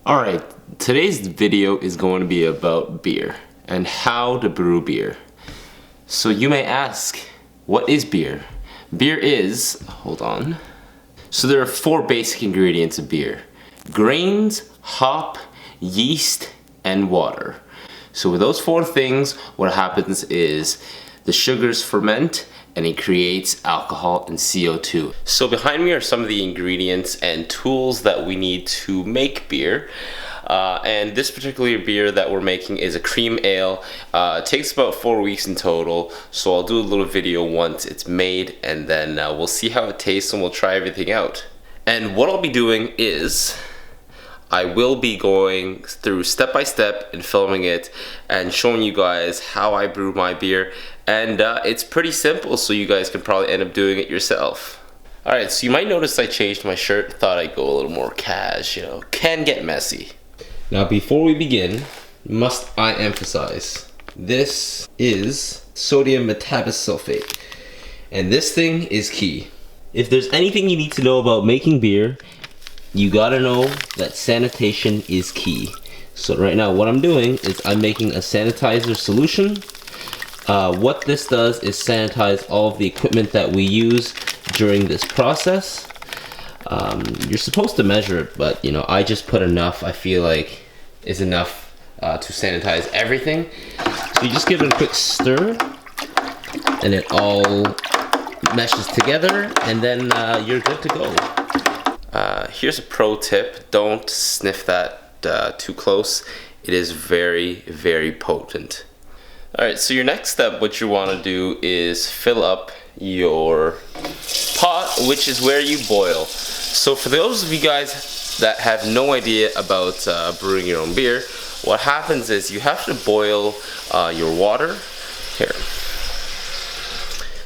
Alright, today's video is going to be about beer and how to brew beer. So you may ask, what is beer? Beer is, hold on. So there are 4 basic ingredients of beer: grains, hop, yeast, and water. So with those 4 things, what happens is the sugars ferment and it creates alcohol and CO2. So behind me are some of the ingredients and tools that we need to make beer. And this particular beer that we're making is a cream ale. It takes about 4 weeks in total, so I'll do a little video once it's made, and then we'll see how it tastes and we'll try everything out. And what I'll be doing is I will be going through step by step and filming it and showing you guys how I brew my beer, and it's pretty simple, so you guys can probably end up doing it yourself. Alright, so you might notice I changed my shirt. Thought I'd go a little more cash, can get messy. Now before we begin, must I emphasize, this is sodium metabosulfate, and this thing is key. If there's anything you need to know about making beer, you gotta know that sanitation is key. So right now what I'm doing is I'm making a sanitizer solution. What this does is sanitize all of the equipment that we use during this process. You're supposed to measure it, but I just put enough I feel like is enough to sanitize everything. So you just give it a quick stir and it all meshes together, and then you're good to go. Here's a pro tip: don't sniff that too close. It is very, very potent. Alright, so your next step, what you want to do is fill up your pot, which is where you boil. So for those of you guys that have no idea about brewing your own beer, what happens is you have to boil your water. Here.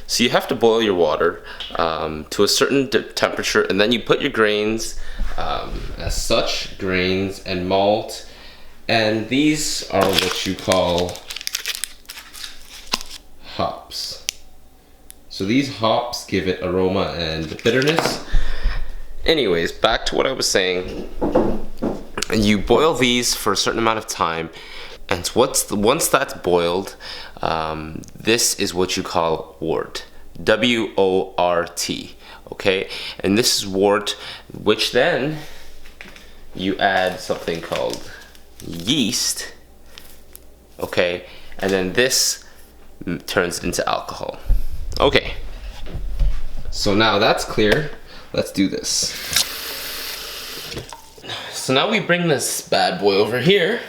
So you have to boil your water to a certain temperature, and then you put your grains as such, grains and malt, and these are what you call hops. So these hops give it aroma and bitterness. Anyways, back to what I was saying. You boil these for a certain amount of time, and once that's boiled, this is what you call wort. W-O-R-T. Okay, and this is wort, which then you add something called yeast. Okay, and then this turns into alcohol. Okay, so now that's clear. Let's do this. So now we bring this bad boy over here,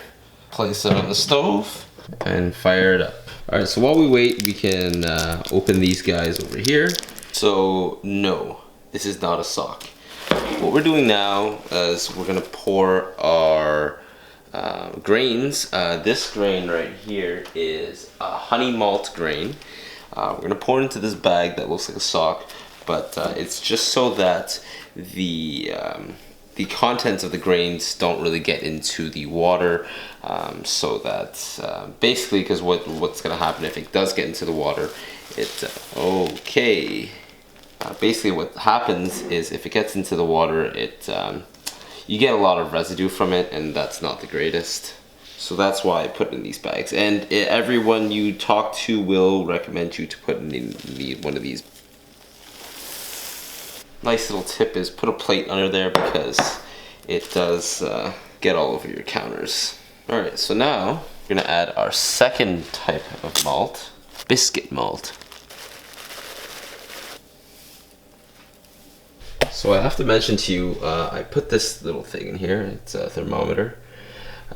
place it on the stove, and fire it up. Alright, so while we wait, we can open these guys over here. So no, this is not a sock. What we're doing now is we're gonna pour our grains. This grain right here is a honey malt grain. We're gonna pour it into this bag that looks like a sock, but it's just so that the contents of the grains don't really get into the water, so that basically, because what's gonna happen if it does get into the water, basically what happens is if it gets into the water, you get a lot of residue from it, and that's not the greatest. So that's why I put it in these bags, and everyone you talk to will recommend you to put it in one of these. Nice little tip is put a plate under there, because it does get all over your counters. Alright, so now we're gonna add our second type of malt, biscuit malt. So I have to mention to you, I put this little thing in here. It's a thermometer.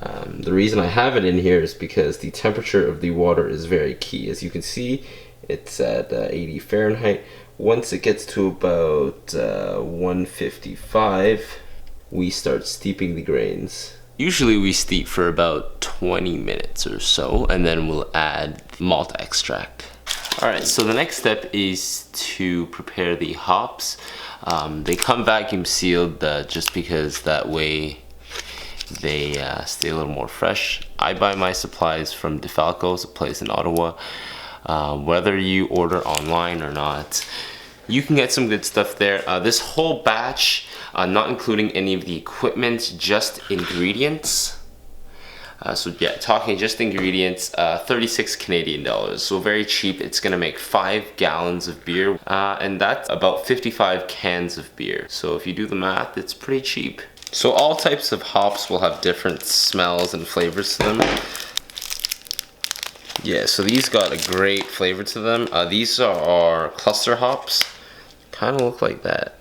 The reason I have it in here is because the temperature of the water is very key. As you can see, it's at 80 Fahrenheit. Once it gets to about 155, we start steeping the grains. Usually we steep for about 20 minutes or so, and then we'll add malt extract. Alright, so the next step is to prepare the hops. They come vacuum sealed just because that way they stay a little more fresh. I buy my supplies from DeFalco's, a place in Ottawa. Whether you order online or not, You can get some good stuff there. This whole batch, not including any of the equipment, just ingredients. So yeah, talking just ingredients, 36 Canadian dollars. So very cheap. It's gonna make 5 gallons of beer, and that's about 55 cans of beer. So if you do the math, it's pretty cheap. So all types of hops will have different smells and flavors to them. Yeah, so these got a great flavor to them. These are cluster hops. Kind of look like that.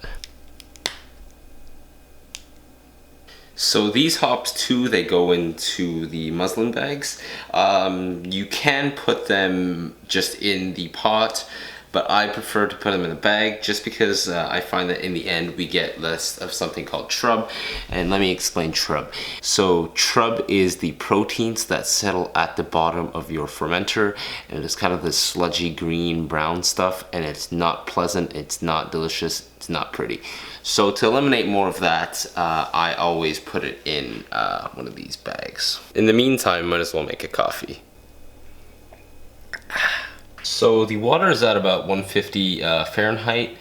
So these hops too, they go into the muslin bags. You can put them just in the pot, but I prefer to put them in a bag just because I find that in the end we get less of something called trub. And let me explain trub. So trub is the proteins that settle at the bottom of your fermenter, and it's kind of this sludgy green brown stuff, and it's not pleasant, it's not delicious, it's not pretty. So to eliminate more of that, I always put it in one of these bags. In the meantime, might as well make a coffee. So the water is at about 150 Fahrenheit,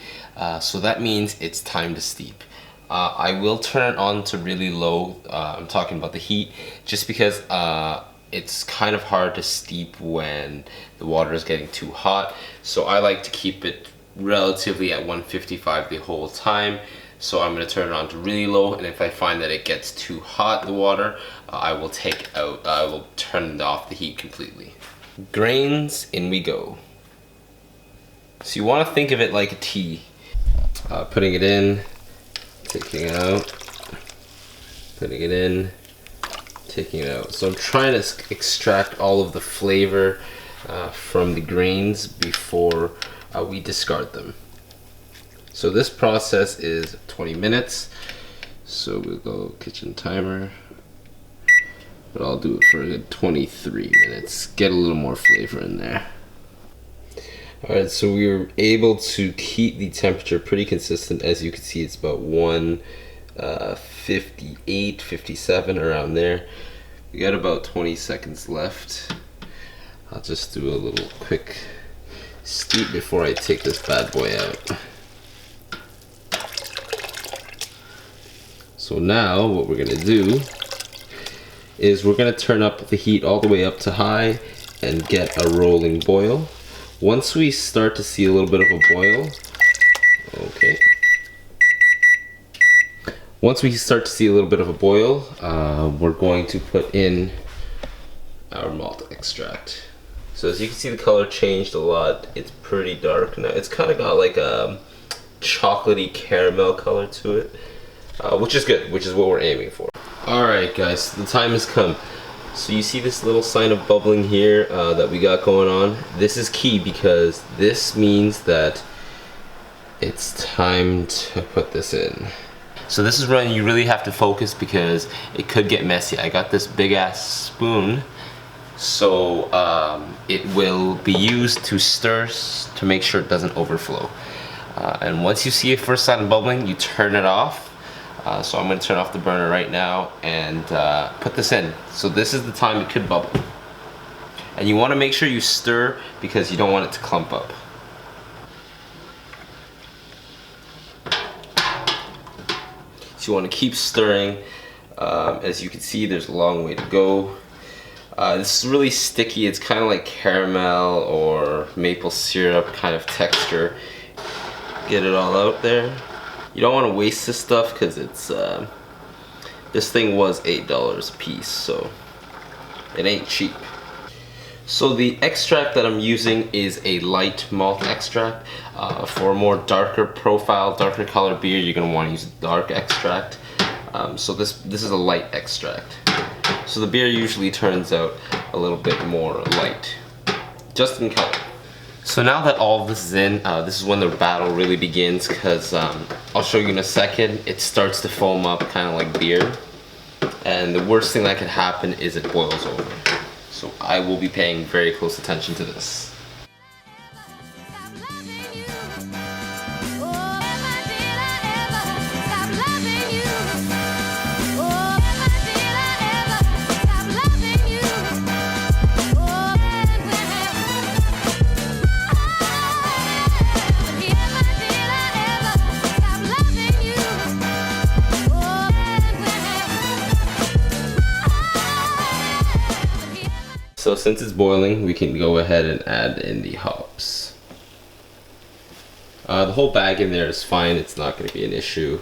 so that means it's time to steep. I will turn it on to really low, I'm talking about the heat, just because it's kind of hard to steep when the water is getting too hot. So I like to keep it relatively at 155 the whole time. So I'm going to turn it on to really low, and if I find that it gets too hot, the water, I will turn off the heat completely. Grains, in we go. So you want to think of it like a tea. Putting it in, taking it out, putting it in, taking it out. So I'm trying to extract all of the flavor from the grains before we discard them. So this process is 20 minutes. So we'll go kitchen timer. But I'll do it for a good 23 minutes. Get a little more flavor in there. Alright, so we were able to keep the temperature pretty consistent. As you can see, it's about 158, 57, around there. We got about 20 seconds left. I'll just do a little quick steep before I take this bad boy out. So now what we're gonna do is we're gonna turn up the heat all the way up to high and get a rolling boil. Once we start to see a little bit of a boil, okay. Once we start to see a little bit of a boil, we're going to put in our malt extract. So as you can see, the color changed a lot. It's pretty dark now. It's kind of got like a chocolatey caramel color to it, which is good, which is what we're aiming for. Alright guys, the time has come. So you see this little sign of bubbling here that we got going on? This is key because this means that it's time to put this in. So this is when you really have to focus because it could get messy. I got this big ass spoon, so it will be used to stir to make sure it doesn't overflow. And once you see a first sign of bubbling, you turn it off. So I'm going to turn off the burner right now and put this in. So this is the time it could bubble. And you want to make sure you stir because you don't want it to clump up. So you want to keep stirring. As you can see, there's a long way to go. This is really sticky. It's kind of like caramel or maple syrup kind of texture. Get it all out there. You don't want to waste this stuff because it's this thing was $8 a piece, so it ain't cheap. So the extract that I'm using is a light malt extract. For a more darker profile, darker color beer, you're gonna want to use a dark extract. So this is a light extract. So the beer usually turns out a little bit more light, just in color. So now that all of this is in, this is when the battle really begins because I'll show you in a second. It starts to foam up kind of like beer, and the worst thing that could happen is it boils over. So I will be paying very close attention to this. So since it's boiling, we can go ahead and add in the hops. The whole bag in there is fine. It's not going to be an issue.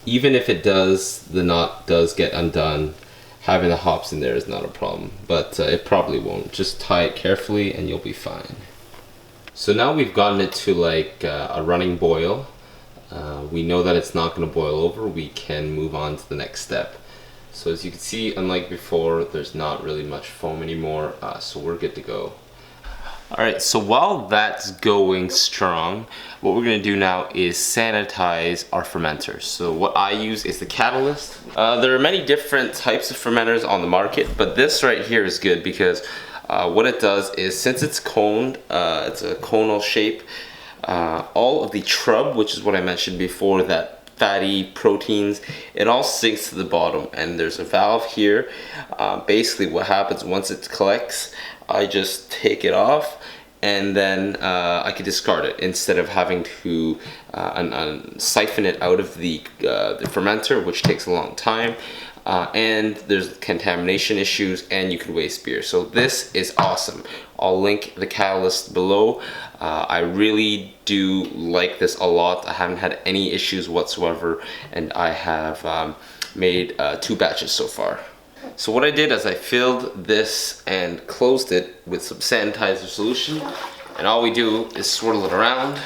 Even if it does, the knot does get undone, having the hops in there is not a problem, but it probably won't. Just tie it carefully and you'll be fine. So now we've gotten it to like a running boil. We know that it's not going to boil over. We can move on to the next step. So as you can see, unlike before, there's not really much foam anymore, so we're good to go. Alright, so while that's going strong, what we're going to do now is sanitize our fermenters. So what I use is the Catalyst. There are many different types of fermenters on the market, but this right here is good because what it does is, since it's coned, it's a conal shape, all of the trub, which is what I mentioned before, that fatty proteins, it all sinks to the bottom, and there's a valve here. Basically what happens once it collects, I just take it off and then I can discard it instead of having to siphon it out of the fermenter, which takes a long time. And there's contamination issues, and you can waste beer. So this is awesome. I'll link the Catalyst below. I really do like this a lot. I haven't had any issues whatsoever, and I have made 2 batches so far. So what I did is I filled this and closed it with some sanitizer solution, and all we do is swirl it around.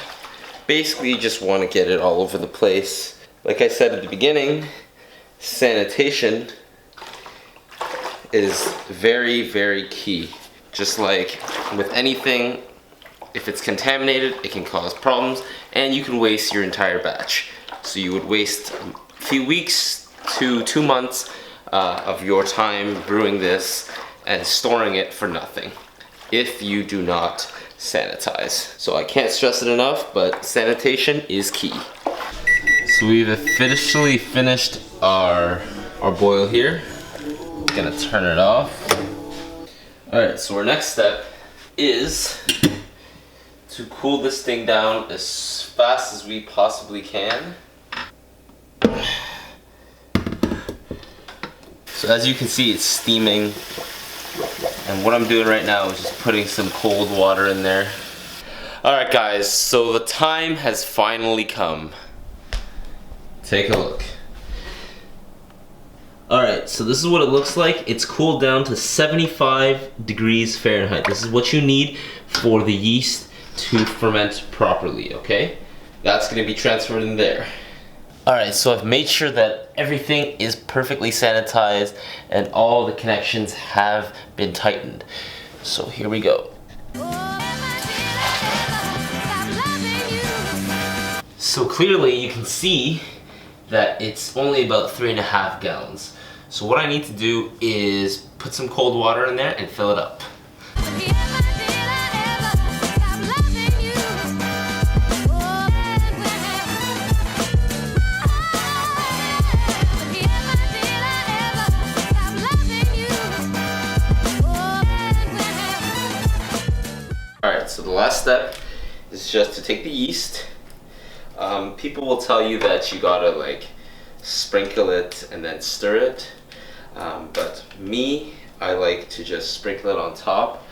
Basically, you just want to get it all over the place. Like I said at the beginning, sanitation is very, very key. Just like with anything, if it's contaminated, it can cause problems, and you can waste your entire batch. So you would waste a few weeks to 2 months of your time brewing this and storing it for nothing if you do not sanitize. So I can't stress it enough, but sanitation is key. So we've officially finished our boil here. Gonna turn it off. Alright, so our next step is to cool this thing down as fast as we possibly can. So as you can see, it's steaming, and what I'm doing right now is just putting some cold water in there. Alright guys, so the time has finally come. Take a look. Alright, so this is what it looks like. It's cooled down to 75 degrees Fahrenheit. This is what you need for the yeast to ferment properly, okay? That's going to be transferred in there. Alright, so I've made sure that everything is perfectly sanitized and all the connections have been tightened. So here we go. So clearly you can see that it's only about 3.5 gallons. So what I need to do is put some cold water in there and fill it up. Alright, so the last step is just to take the yeast. People will tell you that you gotta like sprinkle it and then stir it, but me, I like to just sprinkle it on top.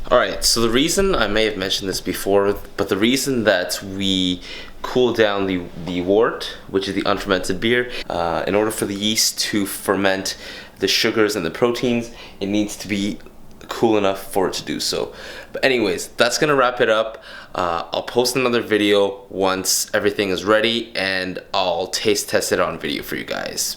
Alright, so the reason, I may have mentioned this before, but the reason that we cool down the wort, which is the unfermented beer, in order for the yeast to ferment the sugars and the proteins, it needs to be cool enough for it to do so. But anyways, that's gonna wrap it up. I'll post another video once everything is ready, and I'll taste test it on video for you guys.